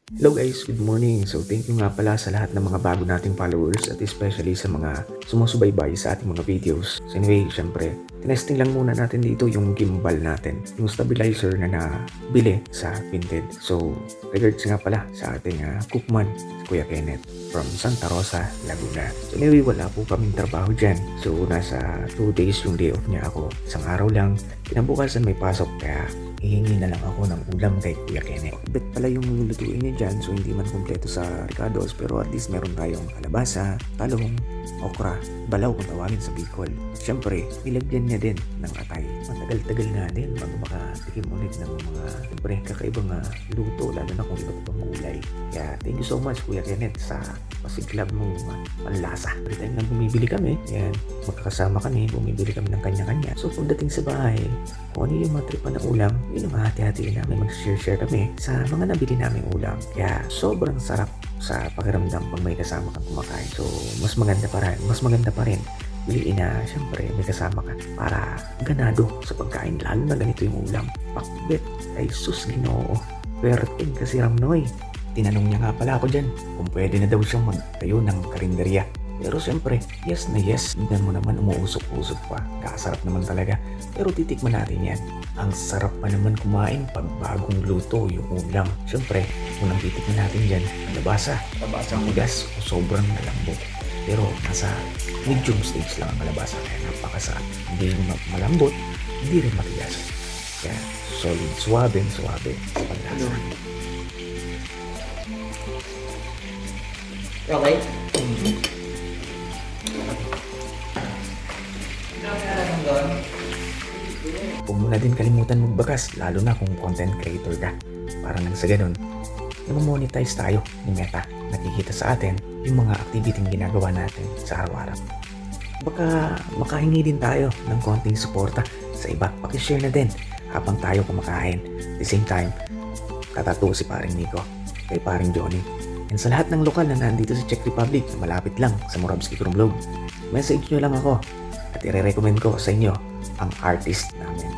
Hello guys, good morning. So thank you nga pala sa lahat ng mga bago nating followers at especially sa mga sumusubaybay sa ating mga videos. So anyway, syempre, tinesting lang muna natin dito yung gimbal natin, yung stabilizer na nabili sa Vinted. So regards nga pala sa ating cookman, si Kuya Kenneth from Santa Rosa, Laguna. So anyway, wala po kaming trabaho dyan. So nasa 2 days yung day off niya ako. Isang araw lang, kinabukasan may pasok kaya hihingi na lang ako ng ulam kay Kuya Kenneth. Bet pala yung lulutuin niya dyan, so hindi man kumpleto sa Ricardo's, pero at least meron tayong kalabasa, talong, okra, balaw kung tawagin sa Bicol. Siyempre, nilagyan niya din ng atay. Matagal-tagal nga din bago makatikim ulit ng mga siyempre kakaibang luto, lalo na kung iba't ibang gulay. Kaya thank you so much Kuya Kenneth sa pasiglab mong panlasa. Every time na bumibili kami, yan, magkakasama kami, bumibili kami ng kanya-kanya. So pagdating sa bahay, kung ano yung matripan na ulam, yun ang hati-hatiin namin, mag-share kami sa mga nabili naming ulam. Kaya sobrang sarap sa pakiramdam pag may kasama kang kumakain. So mas maganda pa rin biliin na syempre may kasama ka para ganado sa pagkain, lalo na ganito yung ulam. Pakbet ay sus Ginoo, perting kasi Ramnoy. Tinanong niya nga pala ako dyan kung pwede na daw siyang magtayo ng karinderya. Pero siyempre, yes na yes. Tignan mo naman, umuusok-usok pa. Kasarap naman talaga. Pero titikman natin yan. Ang sarap pa naman kumain pag bagong luto yung ulam. Siyempre, unang titikman natin dyan, kalabasa. Kalabasa ang gas o sobrang malambot. Pero nasa medium stage lang ang kalabasa. Kaya napakasarap. Hindi malambot, hindi rin matigas. Kaya solid, suwabe sa panlasa. Okay? Huwag mo na din kalimutan magbagas, lalo na kung content creator ka. Para nang sa ganun, namamonetize tayo ni Meta. Nakikita sa atin yung mga activity na ginagawa natin sa araw-araw. Baka makahingi din tayo ng konting suporta sa iba. Pakishare na din habang tayo kumakain. At the same time, tatato si paring Nico kay paring Johnny. And sa lahat ng lokal na nandito sa Czech Republic na malapit lang sa Moravsky Krumlov, message nyo lang ako at i-recommend ko sa inyo ang artist namin.